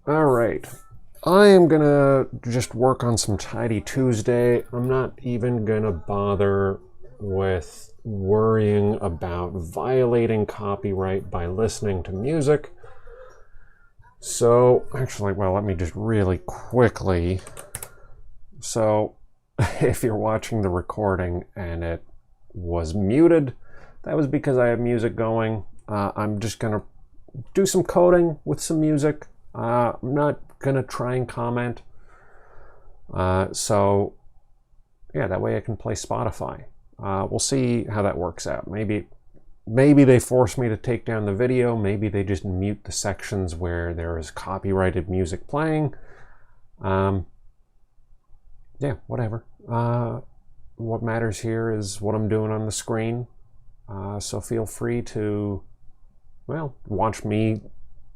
All right. I am gonna just work on some Tidy Tuesday. I'm not even gonna bother with worrying about violating copyright by listening to music. So, actually, well, let me just really quickly. So, if you're watching the recording and it was muted, that was because I have music going. I'm just gonna do some coding with some music. I'm not gonna try and comment. So yeah, that way I can play Spotify. We'll see how that works out. Maybe they force me to take down the video. Maybe they just mute the sections where there is copyrighted music playing. Yeah, whatever. What matters here is what I'm doing on the screen. So feel free to, well, watch me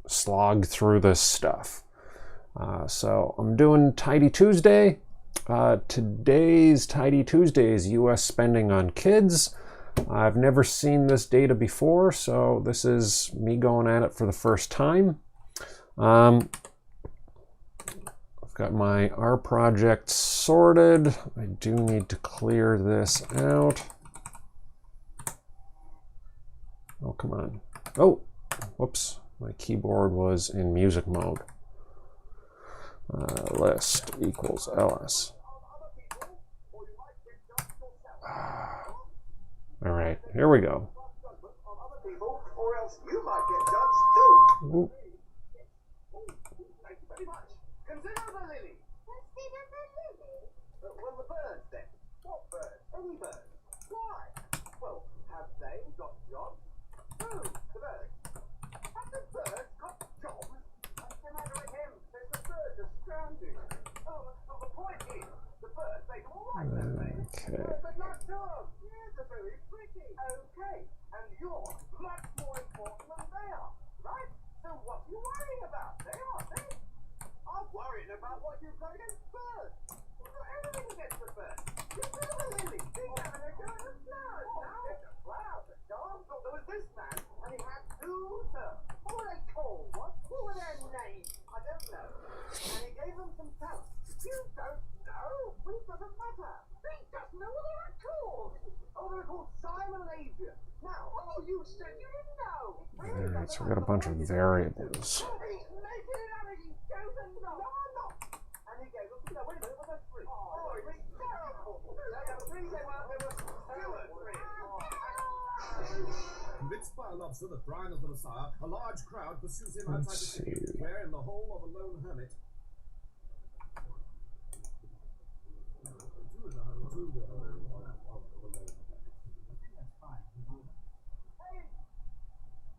slog through this stuff. So I'm doing Tidy Tuesday. Today's Tidy Tuesday is US spending on kids. I've never seen this data before, so this is me going at it for the first time. I've got my R project sorted. I do need to clear this out. Oh, come on. Oh, whoops. My keyboard was in music mode. List equals ls. All right, here we go. Ooh. Alright, so we got a bunch of variables. Convinced by a lobster that Brian is the Messiah, a large crowd pursues him outside the city, where in the hole of a lone hermit.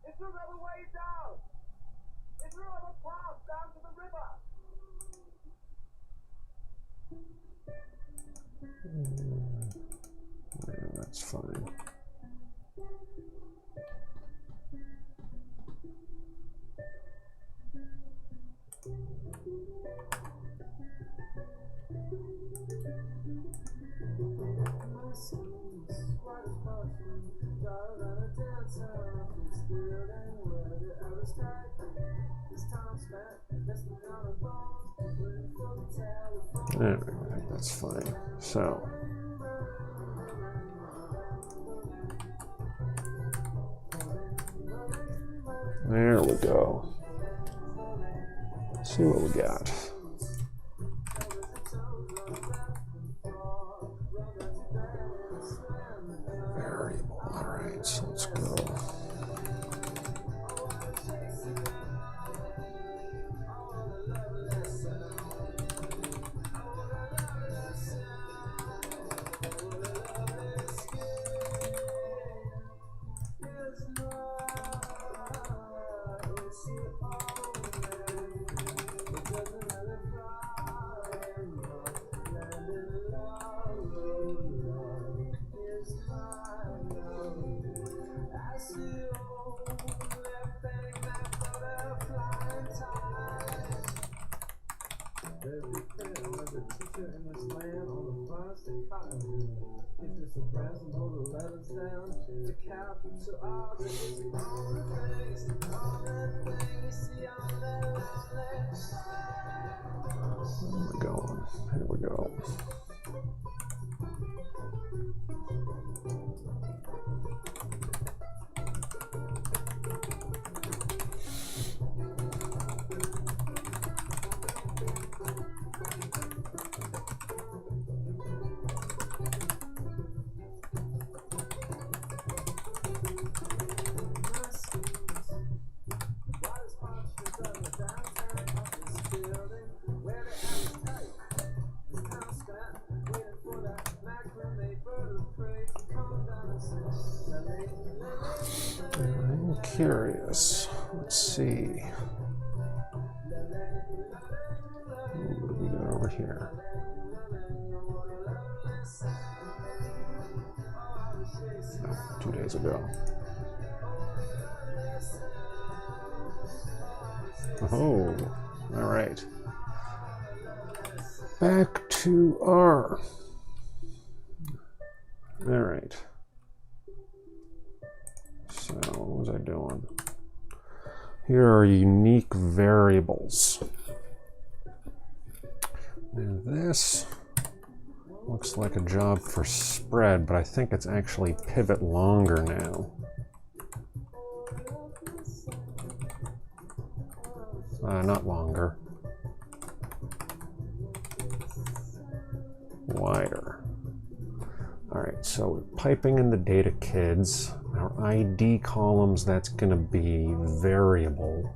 It's another way down. It's another path down to the river. Yeah, that's fine. Alright, I think that's fine. So there we go. Let's see what we got. Variable. Alright, so let's go. I'm curious. Let's see. What do we got over here? Oh, 2 days ago. Oh, all right. Back to R. All right. So what was I doing? Here are unique variables. And this looks like a job for spread, but I think it's actually pivot longer now. Not longer. Wider. All right, so piping in the data kids. Our ID columns, that's going to be variable.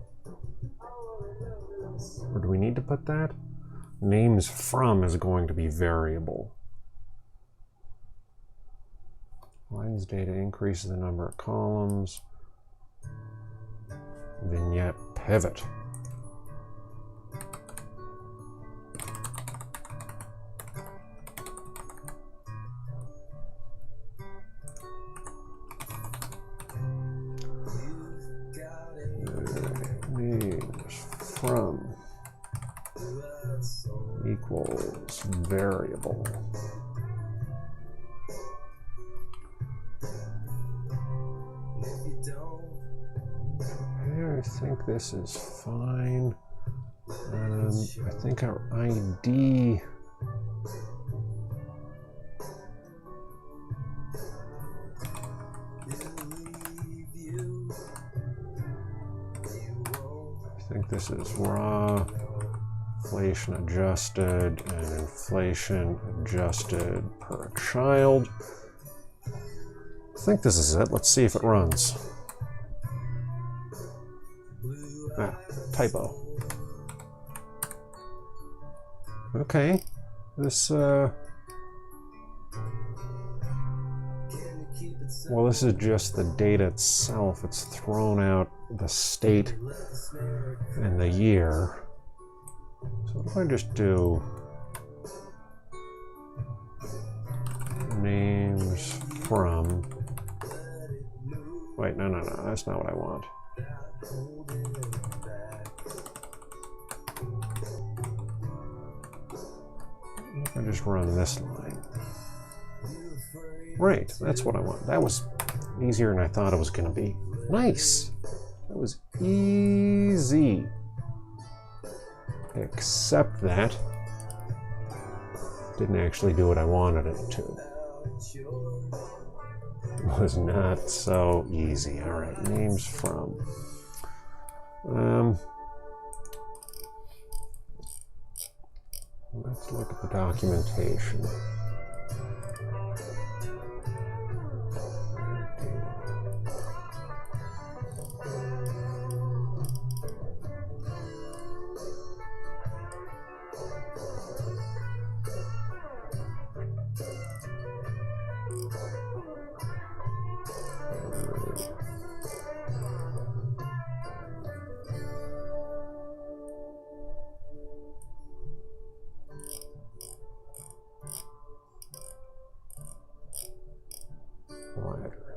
Or do we need to put that? Names from is going to be variable. Lines data increases the number of columns. Vignette pivot. Names from equals variable. Here, I think this is fine. I think our ID I think this is raw, inflation adjusted, and inflation adjusted per child. I think this is it. Let's see if it runs. Ah, typo. Okay, this, well, this is just the data itself. It's thrown out the state and the year. So if I just do names from, wait, no, that's not what I want. I just run this line. Right, that's what I want. That was easier than I thought it was going to be. Nice. That was easy. Except that didn't actually do what I wanted it to. It was not so easy. All right, names from. Let's look at the documentation.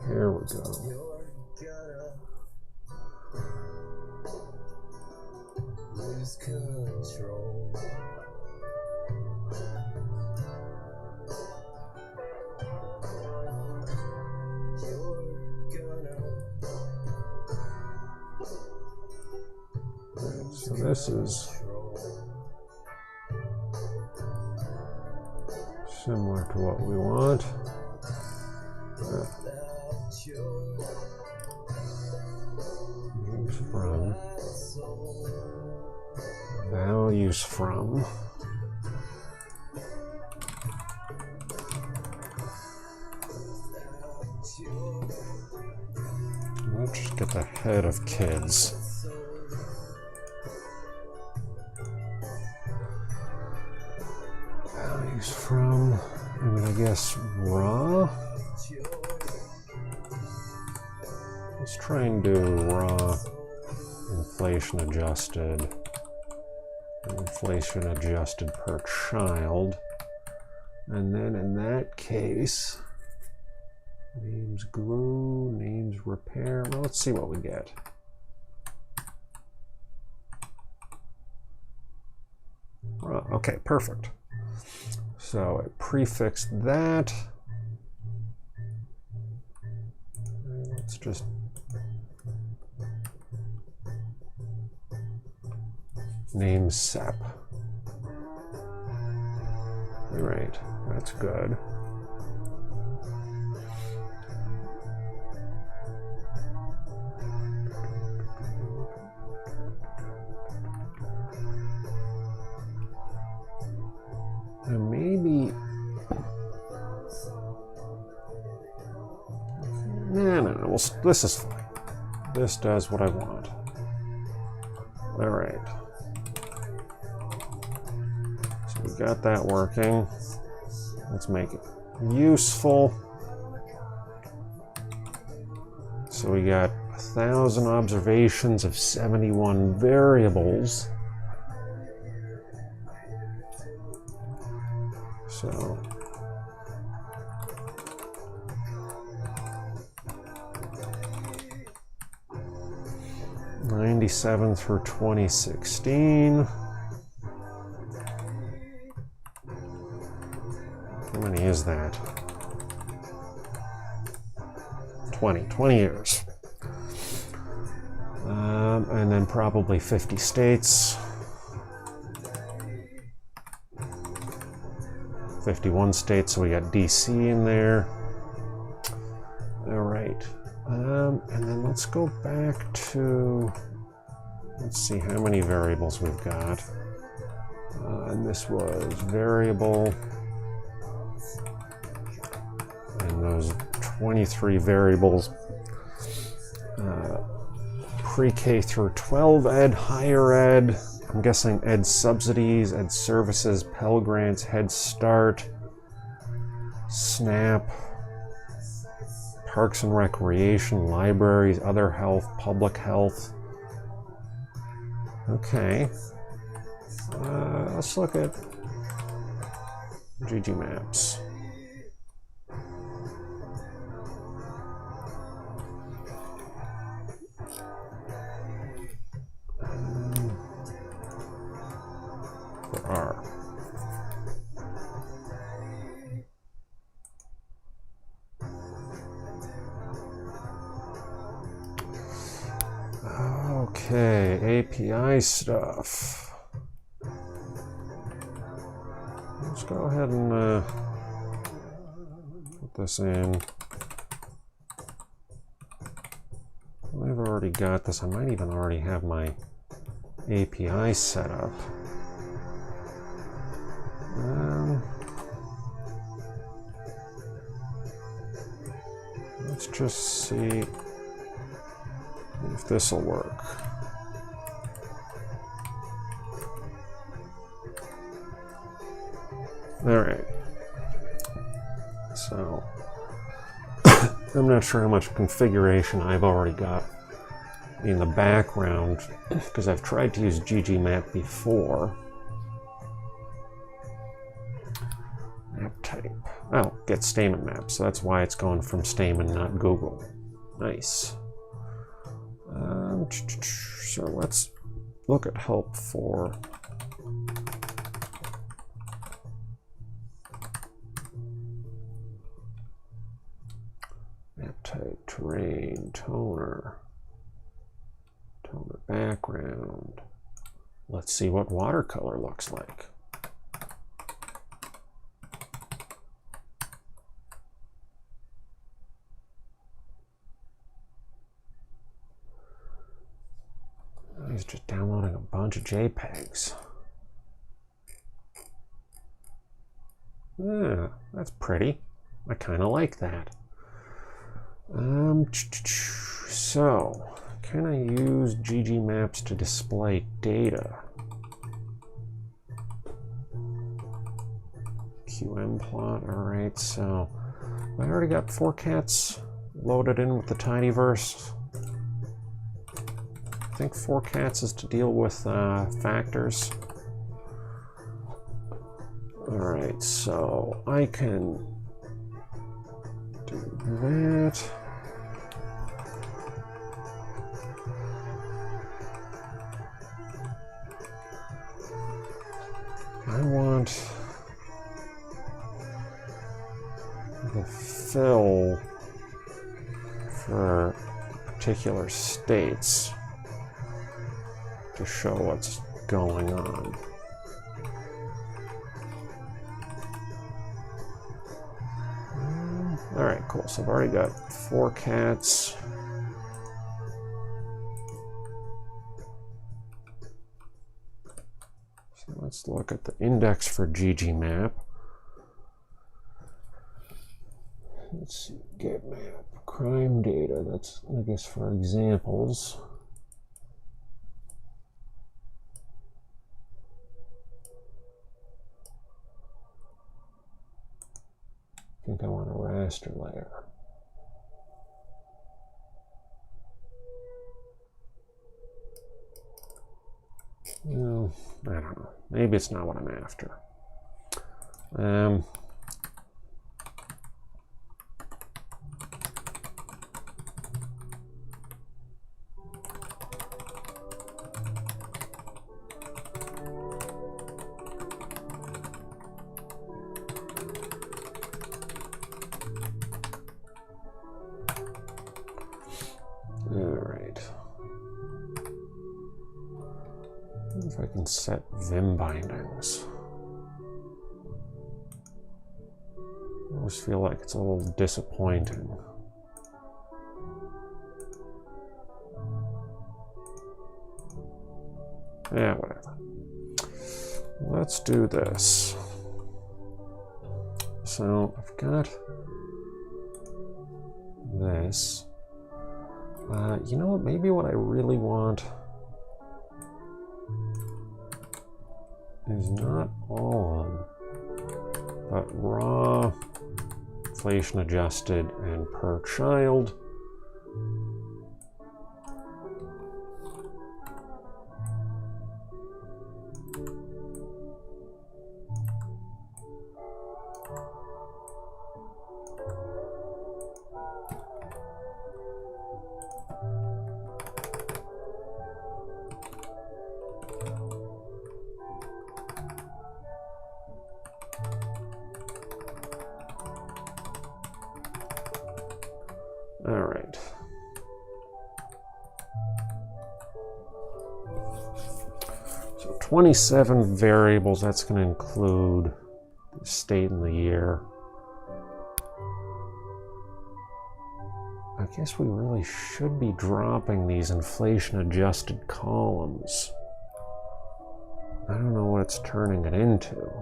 Here we go. Lose control. So this is Similar to what we want. Names from. Values from. Let's just get the head of kids. Values from, and I guess raw. Let's try and do raw inflation adjusted per child. And then in that case, names glue, names repair. Well, let's see what we get. Okay, perfect. So I prefixed that. Let's just name SEP. All right, that's good. And maybe, no. Well, this is fine. This does what I want. All right. So we got that working. Let's make it useful. So we got 1,000 observations of 71 variables. So '97 through 2016. How many is that? 20 years. And then probably 50 states. 51 states, so we got DC in there. All right. And then let's go back to, let's see how many variables we've got. And this was variable. And those 23 variables. Pre-K through 12 ed, higher ed. I'm guessing ed subsidies, ed services, Pell Grants, Head Start, SNAP, Parks and Recreation, libraries, other health, public health. Okay. Let's look at GG Maps. For R. Okay, API stuff. Let's go ahead and put this in. I've already got this. I might even already have my API set up. Let's just see if this will work. All right. So I'm not sure how much configuration I've already got in the background because I've tried to use ggmap before. Map type. Oh, get Stamen map. So that's why it's going from Stamen, not Google. Nice. So let's look at help for map type, terrain, toner background. Let's see what watercolor looks like. just downloading a bunch of JPEGs. Yeah, that's pretty. I kind of like that. So, can I use ggmaps to display data? QMplot, alright, so I already got 4cats loaded in with the tidyverse. I think 4cats is to deal with factors. Alright, so I can do that. I want the fill for particular states to show what's going on. All right, cool. So I've already got 4cats. So let's look at the index for ggmap. Let's see, get map, crime data. That's, I guess, for examples. I think I want a raster layer. No, I don't know. Maybe it's not what I'm after. If I can set Vim bindings. I always feel like it's a little disappointing. Yeah, whatever. Let's do this. So I've got this. You know what? Maybe what I really want is not all of them, but raw, inflation adjusted, and per child. All right. So 27 variables, that's going to include the state and the year. I guess we really should be dropping these inflation adjusted columns. I don't know what it's turning it into.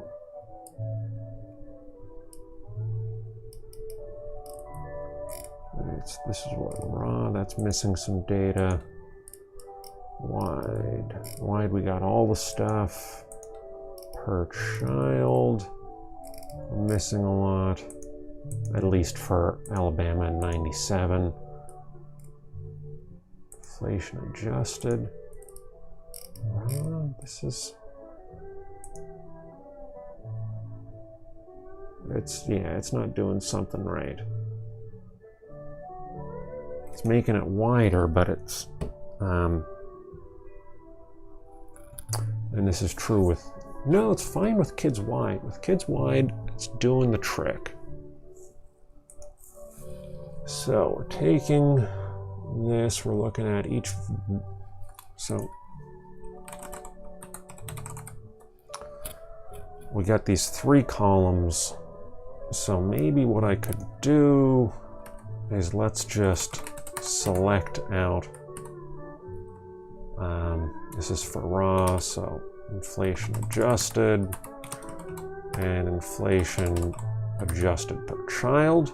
This is what raw, that's missing some data. Wide, we got all the stuff. Per child, we're missing a lot, at least for Alabama in 97. Inflation adjusted. Raw, this is, it's not doing something right. It's making it wider, but it's, and this is true with, no, it's fine with kids wide. With kids wide, it's doing the trick. So we're taking this, we're looking at each, so we got these 3 columns. So maybe what I could do is let's just select out This is for raw, so inflation adjusted and inflation adjusted per child.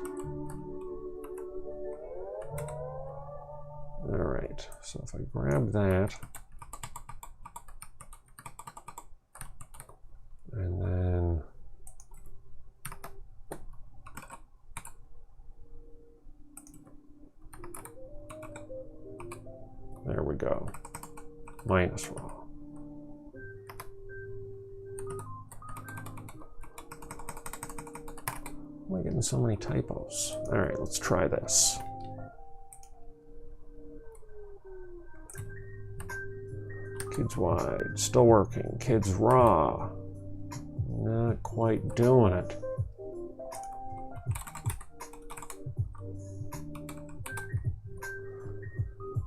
All right, so if I grab that, and then there we go, minus raw. Why am I getting so many typos? All right, let's try this. Kids wide, still working. Kids raw, not quite doing it.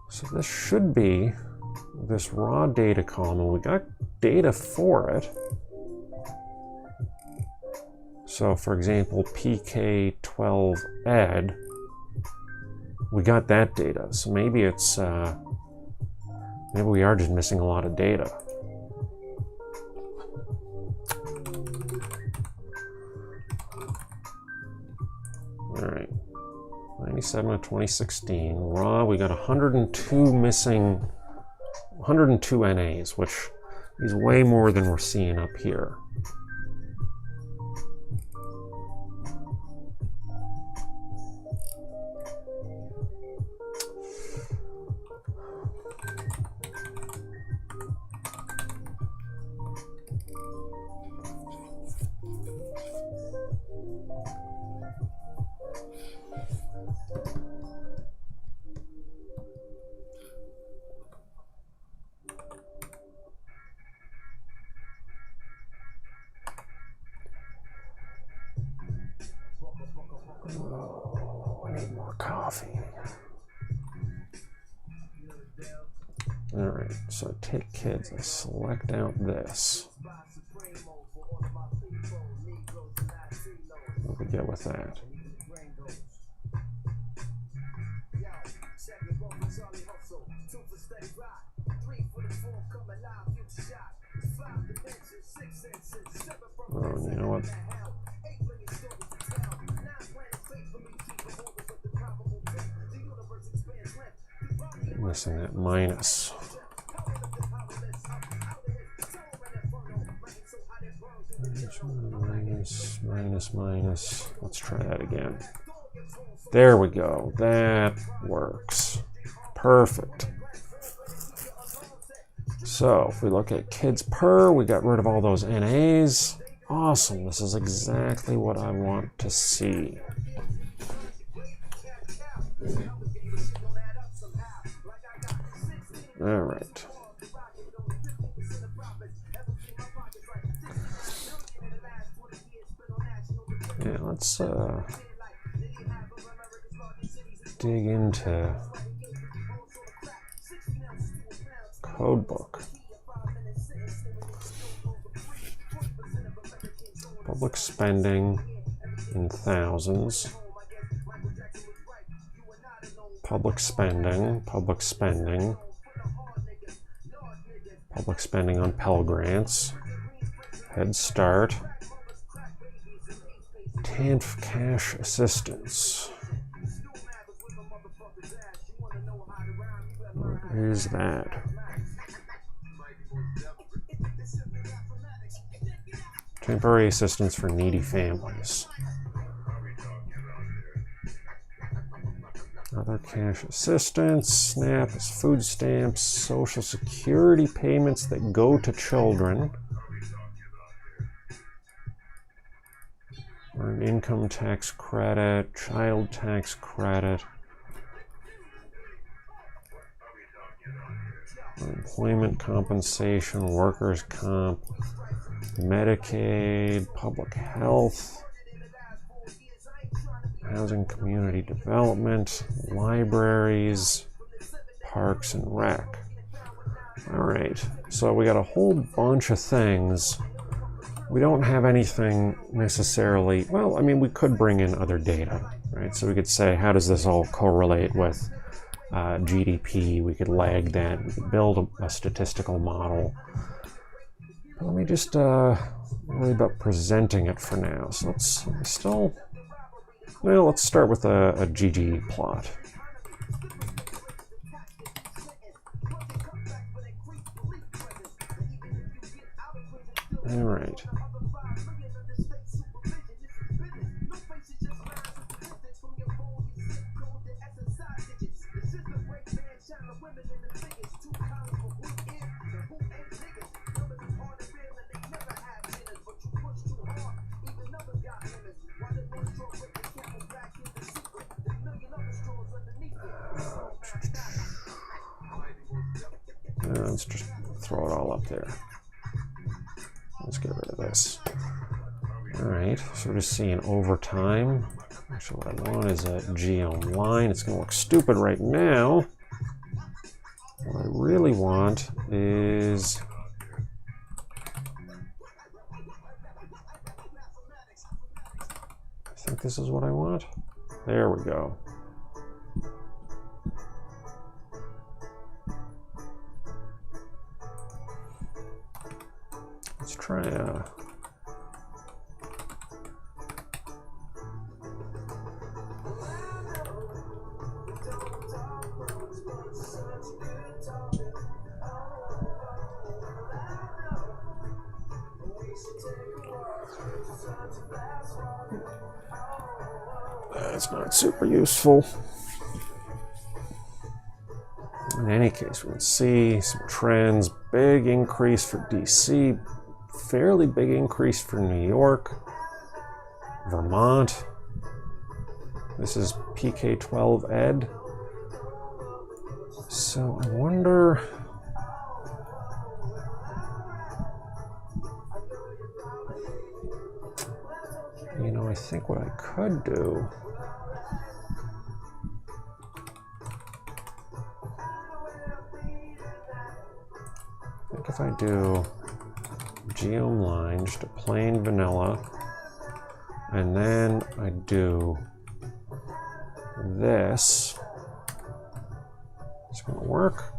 So this should be this raw data column, and we got data for it. So for example, PK12 ed, we got that data. So maybe it's, maybe we are just missing a lot of data. All right, 97 of 2016. Raw, we got 102 missing, 102 NAs, which is way more than we're seeing up here. Oh, I need more coffee. All right, so I take kids, I select out this. What do we get with that? Oh, you know what? Missing that minus. Minus. Let's try that again. There we go. That works. Perfect. So if we look at kids per, we got rid of all those NAs. Awesome. This is exactly what I want to see. All right. Yeah, let's dig into codebook. Public spending in thousands. Public spending. Public spending on Pell Grants. Head Start. TANF cash assistance. What is that? Temporary assistance for needy families. Other cash assistance. SNAP is food stamps, Social Security payments that go to children. Earned income tax credit, child tax credit, employment compensation, workers' comp, Medicaid, public health, housing community development, libraries, parks and rec. All right, so we got a whole bunch of things. We don't have anything necessarily, well, I mean, we could bring in other data, right? So we could say, how does this all correlate with GDP. We could lag that. We could build a statistical model. But let me just worry about presenting it for now. So let's start with a GG plot. All right. Let's just throw it all up there. Let's get rid of this. All right, so we're just seeing over time. Actually, what I want is a geome line. It's going to look stupid right now. What I really want is... I think this is what I want. There we go. Let's try a... That's not super useful. In any case, we can see some trends. Big increase for DC, fairly big increase for New York, Vermont. This is PK-12 Ed. So I wonder... You know, I think what I could do... I think if I do geome line, just a plain vanilla, and then I do this, it's going to work.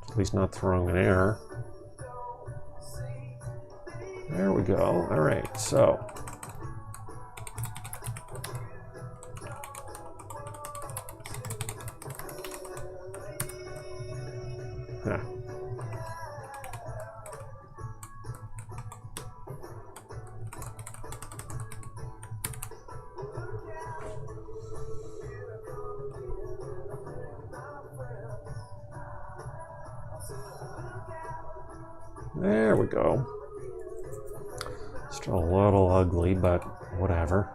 At least not throwing an error. There we go. All right, so there we go. Still a little ugly, but whatever.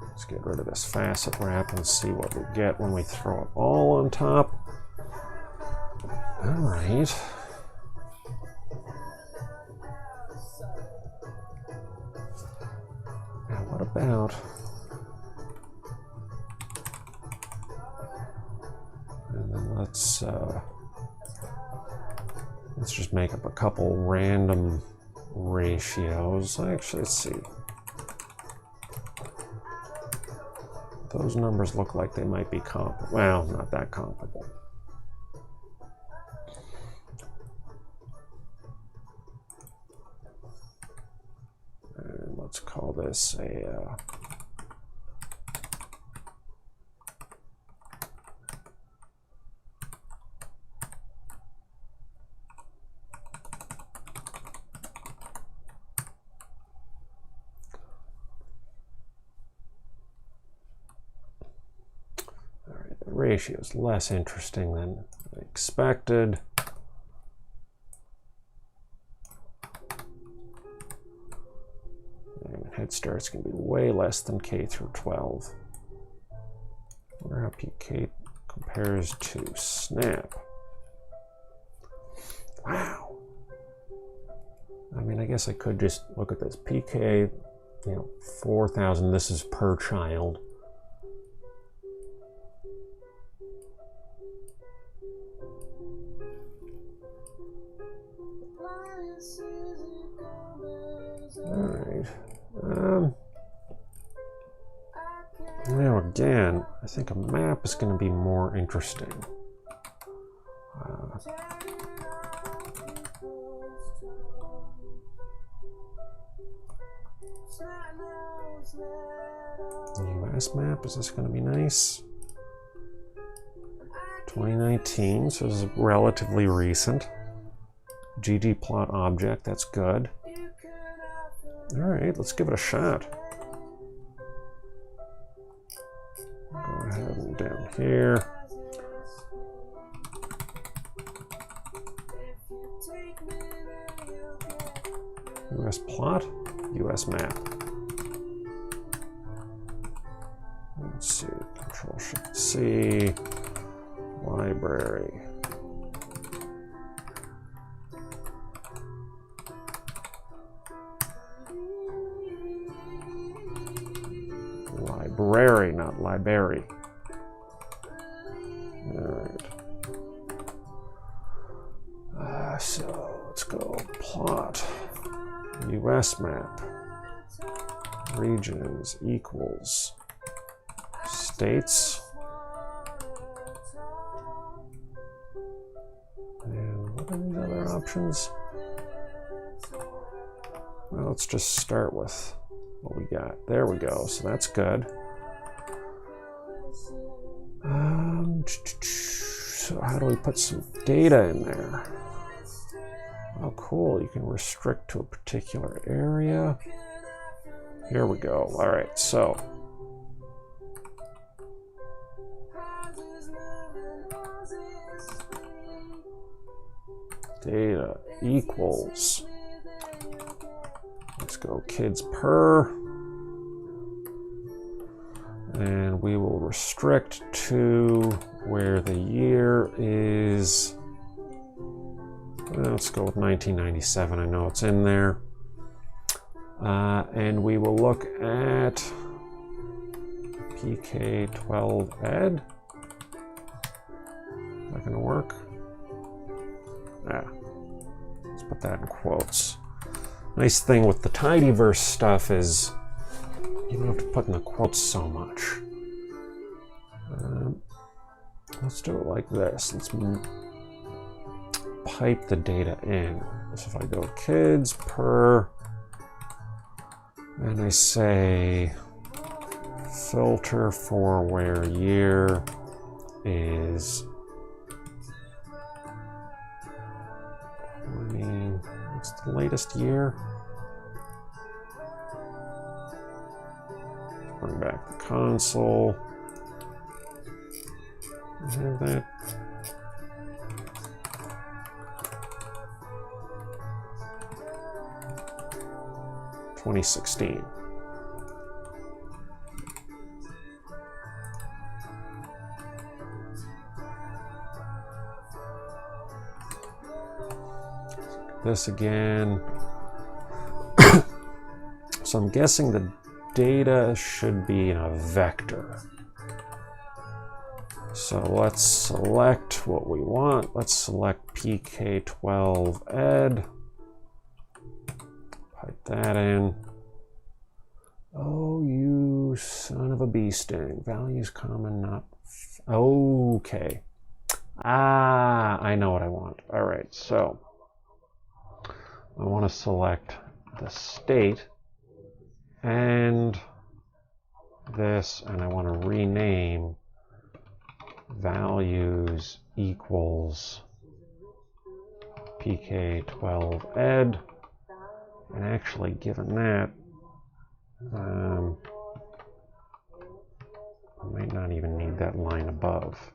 Let's get rid of this facet wrap and see what we get when we throw it all on top. All right. Now what about... And then let's just make up a couple random ratios. Actually, let's see. Those numbers look like they might be comparable. Well, not that comparable. And let's call this a... ratio is less interesting than I expected. And head start's going to be way less than K through 12. I wonder how PK compares to Snap. Wow. I mean, I guess I could just look at this. PK, 4,000. This is per child. Alright. Now again, I think a map is going to be more interesting. US map, is this going to be nice? 2019, so this is relatively recent. ggplot object, that's good. Alright, let's give it a shot. Go ahead and down here. US plot, US map. Let's see, Control-Shift-C, library. Library, not library. Alright. So let's go plot. US map. Regions equals states. And what are these other options? Well, let's just start with what we got. There we go. So that's good. So how do we put some data in there? Oh, cool. You can restrict to a particular area. Here we go. All right. So data equals, let's go kids per, and we will restrict to where the year is, let's go with 1997. I know it's in there. And we will look at PK12ed. Is that going to work? Yeah. Let's put that in quotes. Nice thing with the tidyverse stuff is you don't have to put in the quotes so much. Let's do it like this. Let's pipe the data in. So if I go kids per, and I say filter for where year is 20, what's the latest year? Bring back the console. Have that. (2016). This again. So I'm guessing the data should be in a vector. So let's select what we want. Let's select PK12ed. Pipe that in. Oh, you son of a bee sting. Values common, not... Okay. I know what I want. All right, so I want to select the state and this, and I want to rename values equals PK12ed, and actually given that, I might not even need that line above.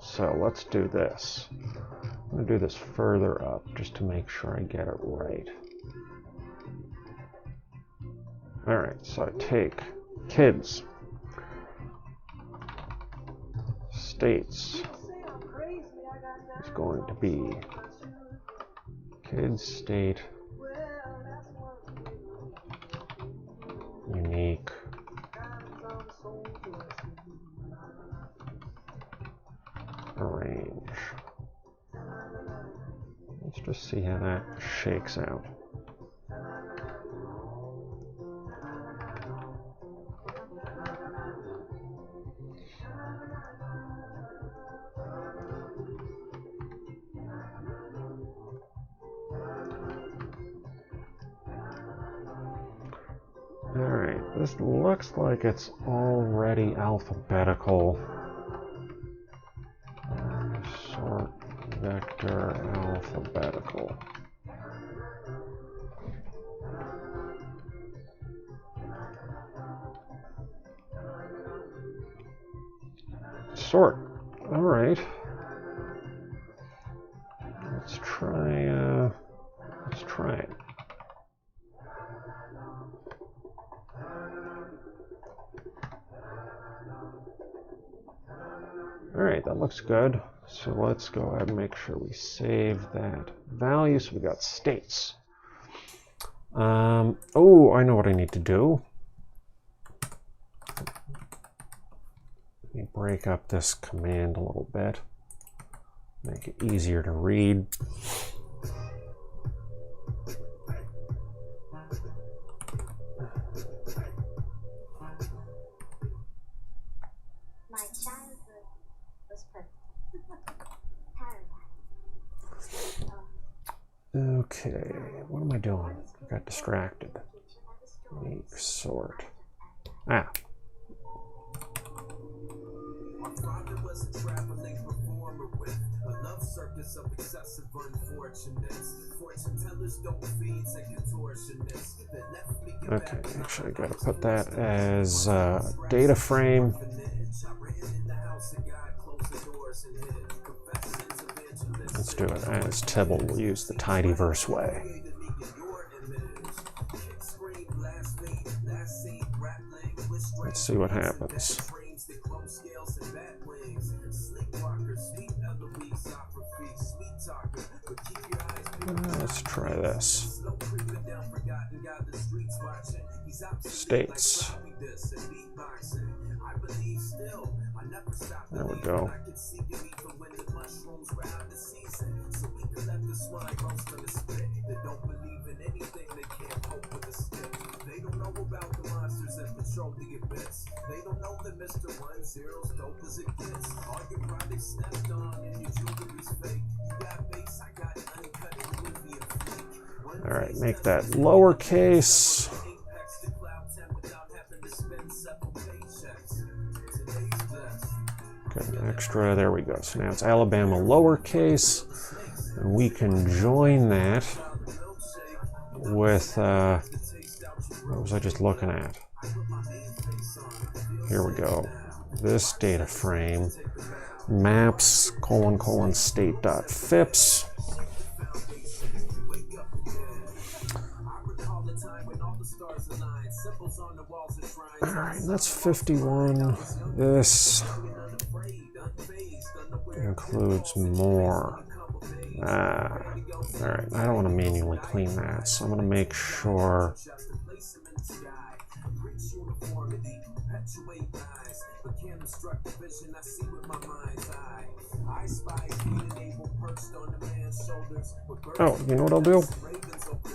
So let's do this. I'm going to do this further up just to make sure I get it right. Alright, so I take kids, states is going to be kids, state, unique, arrange. Let's just see how that shakes out. Alright, this looks like it's already alphabetical. Sort vector alphabetical. Sort. Alright. Let's try it. Alright, that looks good. So let's go ahead and make sure we save that value. So we got states. Oh, I know what I need to do. Let me break up this command a little bit. Make it easier to read. My childhood was perfect. Okay, what am I doing? I got distracted. Make sort. Ah. My father was a traveling performer with a love circus of excessive unfortunates. Fortune tellers don't feed to contortionists. That left me Okay, actually I gotta put that as data frame. Let's do it as Tibble. We'll use the tidyverse way. Let's see what happens. Let's try this. States. There we go. They don't know about the monsters that patrol the abyss. They don't know that Mr. 10's dope as it gets. All your products snapped on and your jewelry's fake. You got base, I got uncut and Olivia fake. All right, make that lowercase. Got an extra, there we go. So now it's Alabama lowercase, and we can join that with, what was I just looking at? Here we go. This data frame, maps, : state.fips. All right, that's 51. This includes more. All right, I don't want to manually clean that, so I'm going to make sure. Oh, you know what I'll do?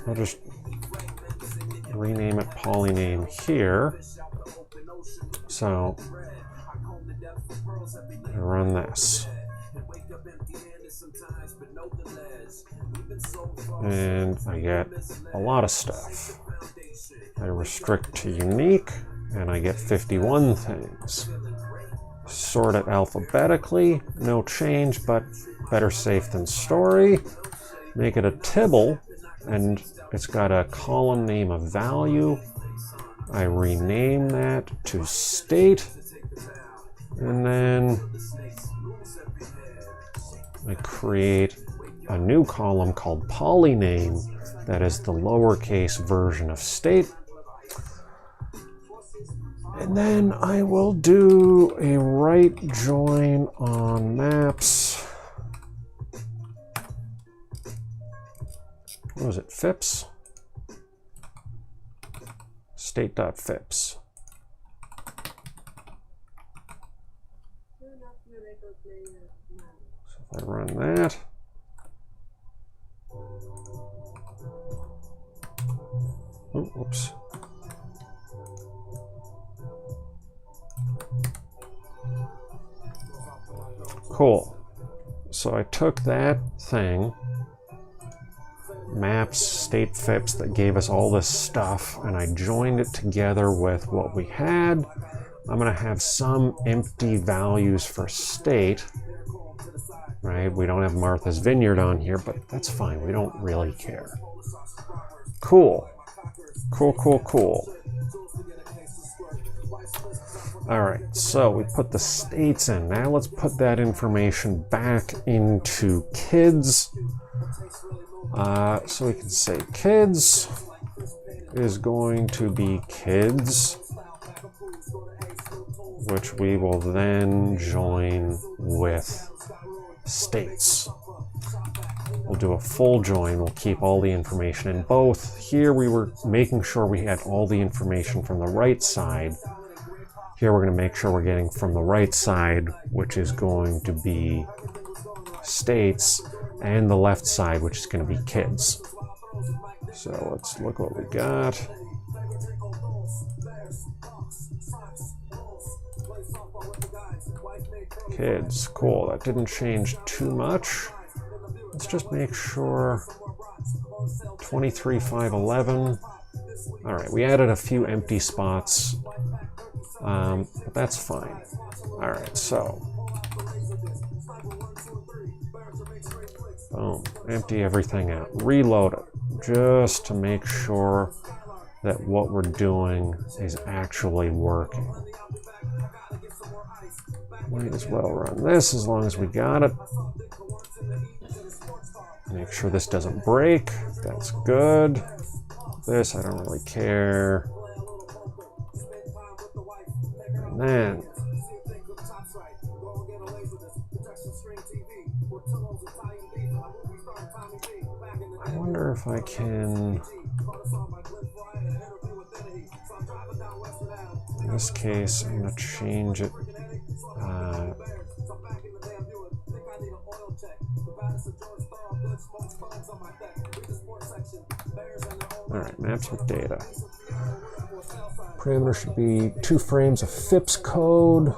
I'll just rename it polyname here. So I run this. And I get a lot of stuff. I restrict to unique, and I get 51 things. Sort it alphabetically, no change, but better safe than sorry. Make it a Tibble, and it's got a column name of value. I rename that to state, and then I create a new column called polyname that is the lowercase version of state. And then I will do a right join on maps. What was it, fips? State.fips. So if I run that, oh, whoops. Cool. So I took that thing, maps, state fips that gave us all this stuff, and I joined it together with what we had. I'm going to have some empty values for state, right? We don't have Martha's Vineyard on here, but that's fine. We don't really care. Cool. Cool, cool, cool. All right, so we put the states in. Now let's put that information back into kids. So we can say kids is going to be kids, which we will then join with states. We'll do a full join. We'll keep all the information in both. Here we were making sure we had all the information from the right side. Here we're going to make sure we're getting from the right side, which is going to be states, and the left side, which is going to be kids. So let's look what we got. Kids, cool. That didn't change too much. Let's just make sure 23,511. All right, we added a few empty spots, but that's fine. All right, so boom, empty everything out, reload it, just to make sure that what we're doing is actually working. Might as well run this as long as we got it. Make sure this doesn't break. That's good. This, I don't really care. And then I wonder if I can, in this case, I'm going to change it. All right, maps with data. Parameter should be 2 frames of FIPS code.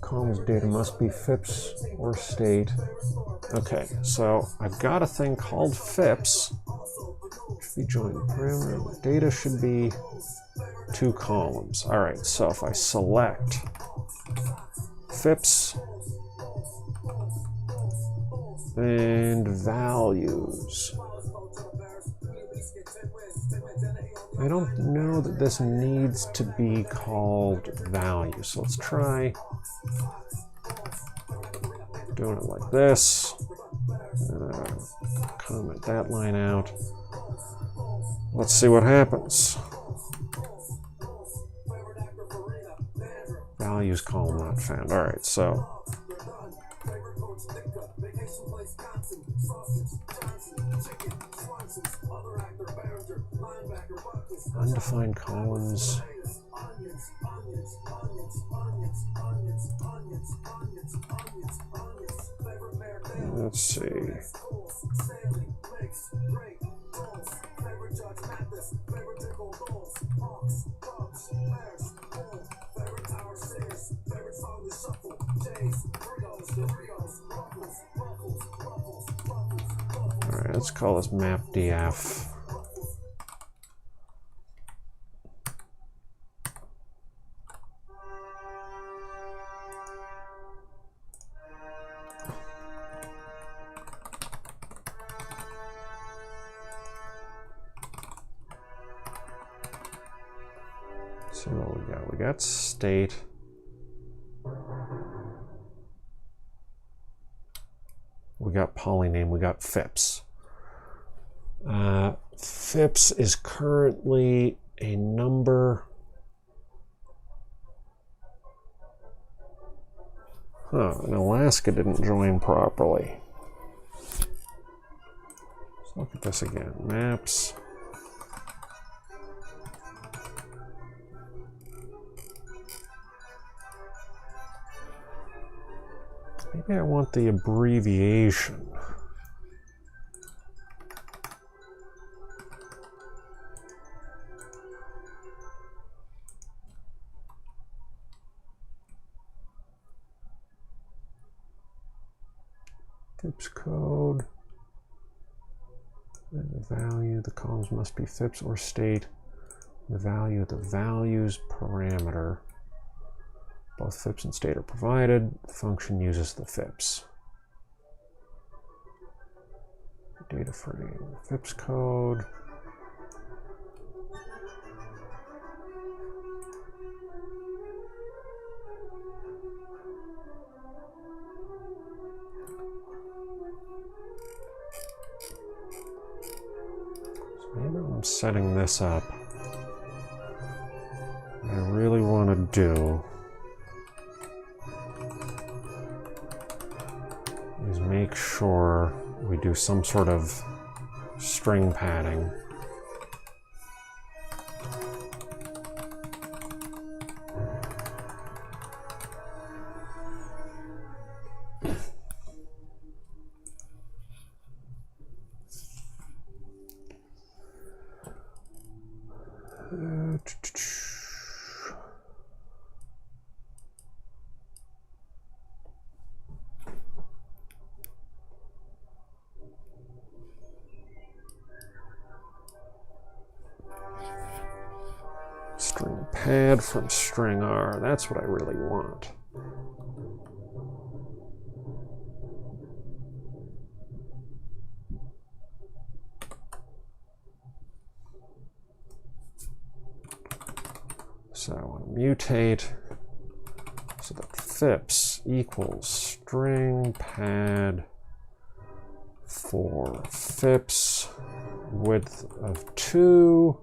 Columns data must be FIPS or state. Okay, so I've got a thing called FIPS. Should be joined parameter. Data should be 2 columns. All right, so if I select FIPS and values, I don't know that this needs to be called values. So let's try doing it like this. Comment that line out. Let's see what happens. Values column not found. All right, so undefined columns. Let's see. All right, let's call this map df. see what we got. We got state. We got polyname. We got FIPS. FIPS is currently a number. And Alaska didn't join properly. Let's look at this again. Maps. Maybe I want the abbreviation. FIPS code. And the value, the columns must be FIPS or state. The value of the values parameter. Both FIPS and state are provided. The function uses the FIPS. Data frame, FIPS code. So maybe I'm setting this up. What I really want to do is make sure we do some sort of string padding. String pad from string R. That's what I really want. So I want to mutate so that FIPS equals string pad for FIPS width of 2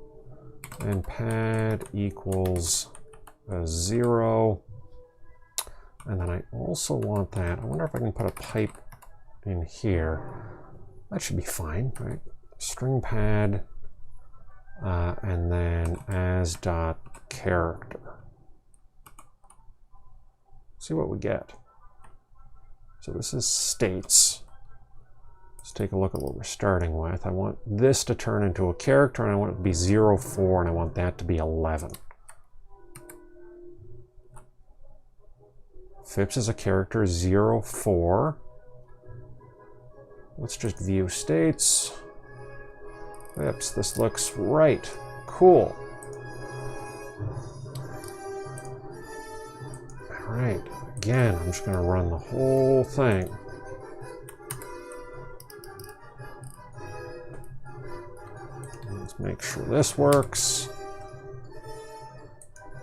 and pad equals 0. And then I also want that. I wonder if I can put a pipe in here. That should be fine, right? String pad and then as dot character. See what we get. So this is states. Let's take a look at what we're starting with. I want this to turn into a character, and I want it to be 0, 4, and I want that to be 11. FIPS is a character, 0, 4. Let's just view states. FIPS, this looks right. Cool. All right, again, I'm just going to run the whole thing. Let's make sure this works.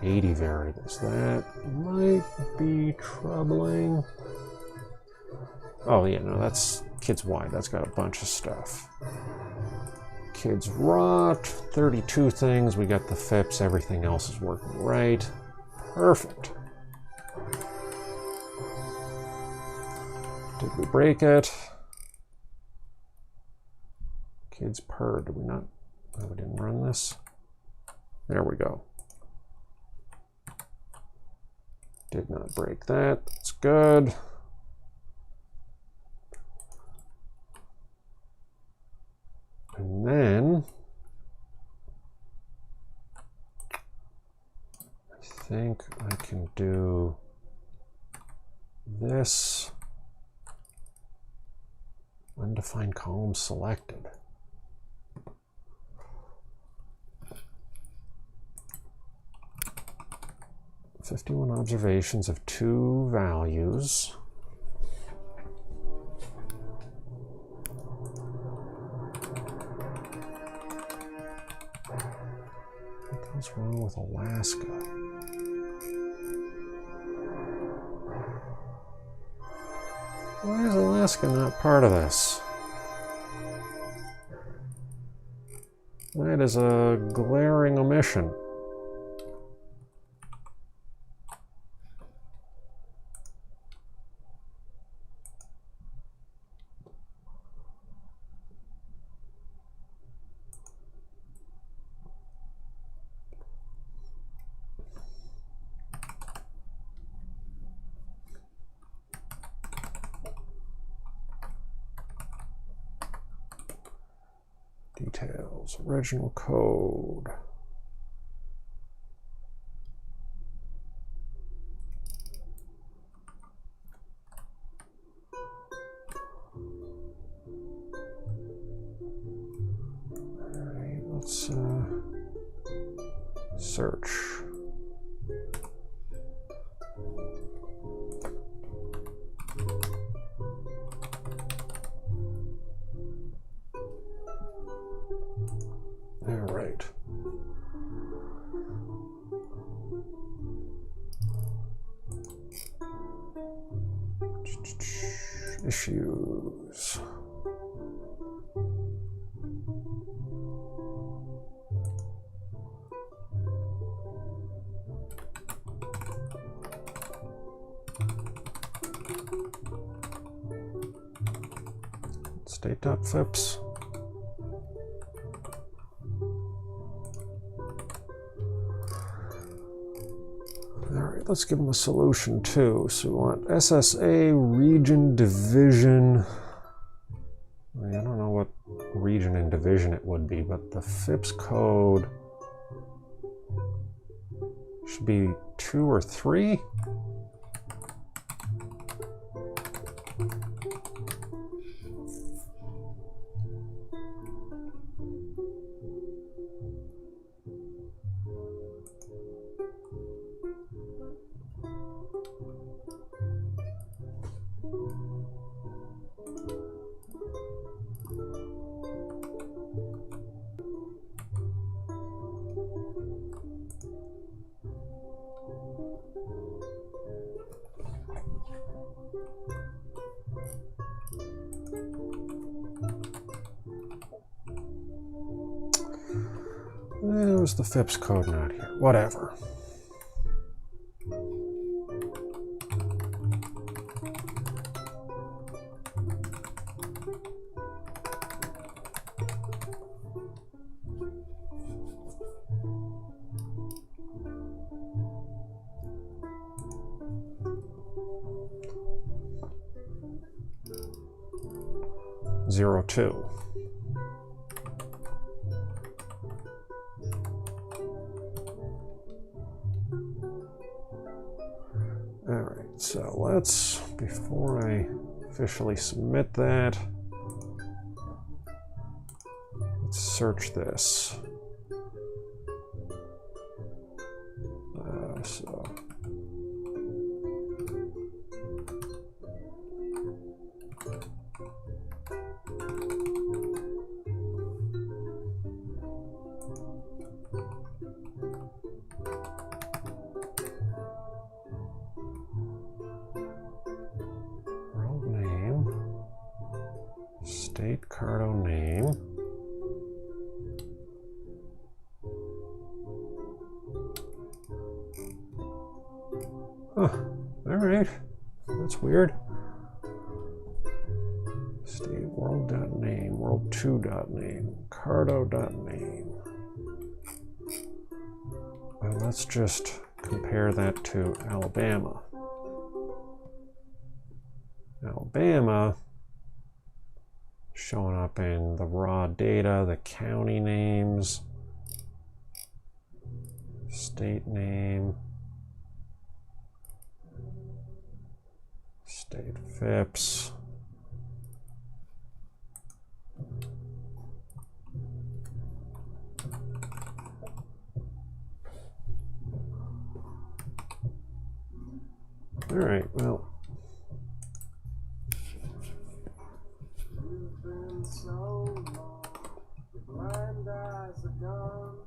80 variables. That might be troubling. Oh, yeah, no, that's kids wide. That's got a bunch of stuff. Kids rot. 32 things. We got the FIPS. Everything else is working right. Perfect. Did we break it? Kids per. Did we not? Oh, we didn't run this. There we go. Did not break that. That's good. And then I think I can do this. Undefined column selected. "51 observations of 2 values. What's wrong with Alaska? Why is Alaska not part of this? That is a glaring omission. Details, original code. All right, let's search. All right. Issues. State.fips. Alright, let's give them a solution too. So we want SSA, region, division. I don't know what region and division it would be, but the FIPS code should be 2 or 3. There's the FIPS code not here. Whatever. Zero two. Alright, so let's, before I officially submit that, let's search this. World name, state cardo name. Huh, all right, that's weird. State world.name, world2.name, cardo.name. Well, let's just compare that to Alabama. Alabama showing up in the raw data, the county names, state name, state FIPS. All right, well. You've been so long, your blind eyes are gone.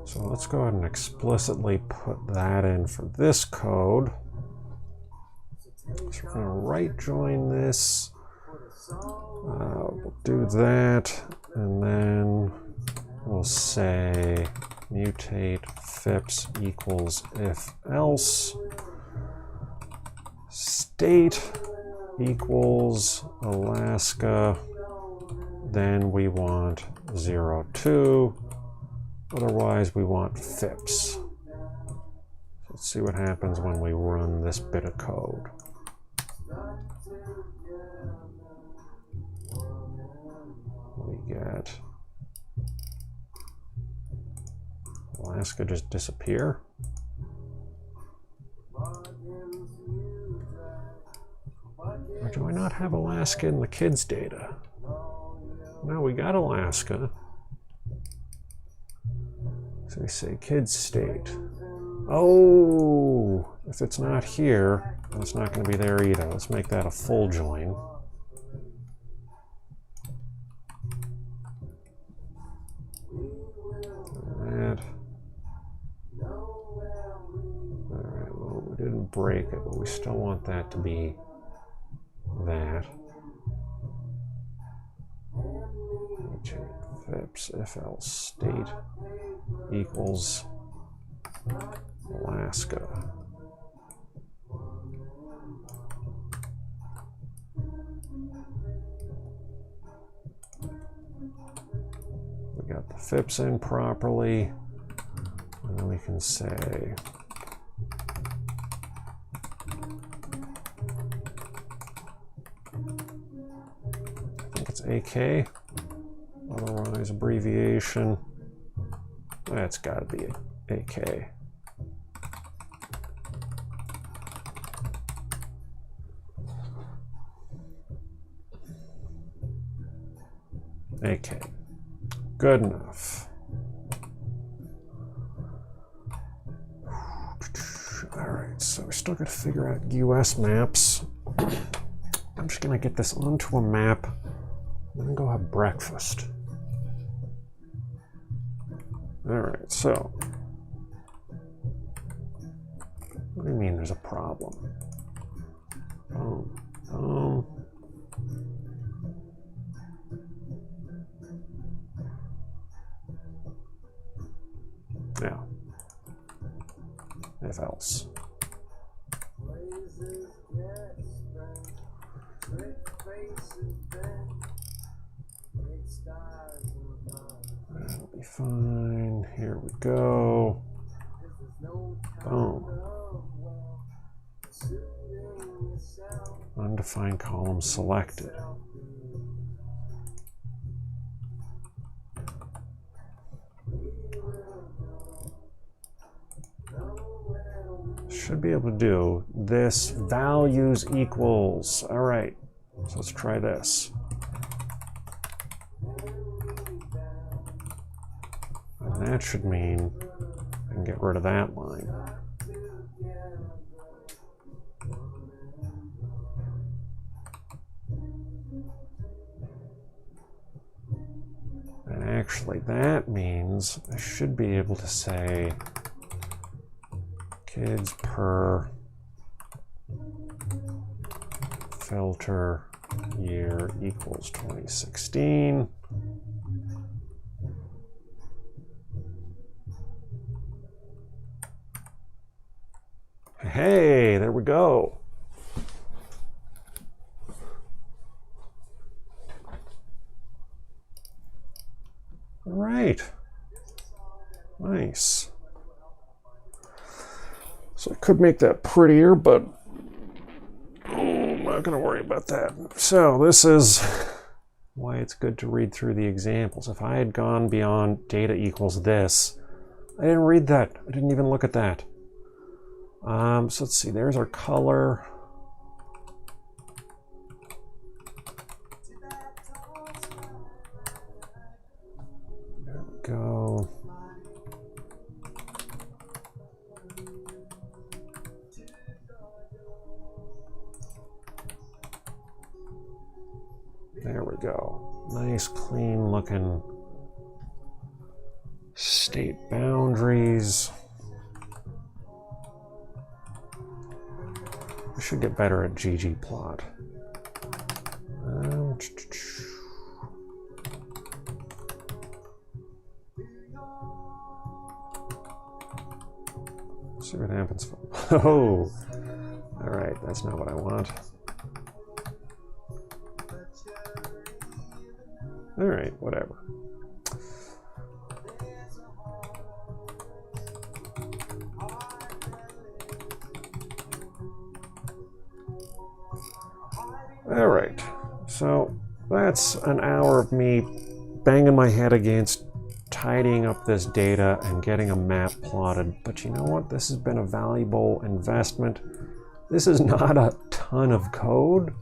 So let's go ahead and explicitly put that in for this code. So we're going to right join this. We'll do that, and then we'll say mutate fips equals if else state equals Alaska, then we want 02, otherwise we want fips. So let's see what happens when we run this bit of code. We get Alaska just disappear. Or do I not have Alaska in the kids' data? No, we got Alaska. So we say kids state. Oh, if it's not here, then it's not going to be there either. Let's make that a full join. That. Alright, well, we didn't break it, but we still want that to be that. Fips if else state equals Alaska. We got the fips in properly, and then we can say I think it's AK. Otherwise, abbreviation. That's got to be AK. AK. Good enough. All right, so we still got to figure out US maps. I'm just going to get this onto a map and then go have breakfast. All right, so what do you mean there's a problem? Yeah. If else. That'll be fine. Here we go. Boom. Undefined column selected. Should be able to do this values equals. All right, so let's try this. And that should mean I can get rid of that line. And actually that means I should be able to say kids per filter year equals 2016. Hey, there we go. All right. Nice. So I could make that prettier, but I'm not going to worry about that. So this is why it's good to read through the examples. If I had gone beyond data equals this, I didn't read that. I didn't even look at that. So let's see, there's our color. There we go. There we go. Nice, clean looking State boundaries. I should get better at ggplot. See what happens. Oh, all right, that's not what I want. All right, whatever. All right, so that's an hour of me banging my head against tidying up this data and getting a map plotted. But you know what? This has been a valuable investment. This is not a ton of code,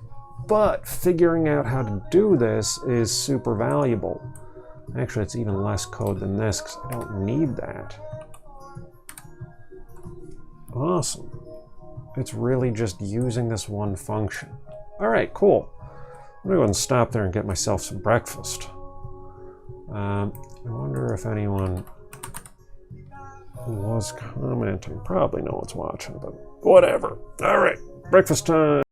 but figuring out how to do this is super valuable. Actually, it's even less code than this because I don't need that. Awesome. It's really just using this one function. All right, cool. I'm gonna go ahead and stop there and get myself some breakfast. I wonder if anyone who was commenting, probably no one's watching, but whatever. All right, breakfast time.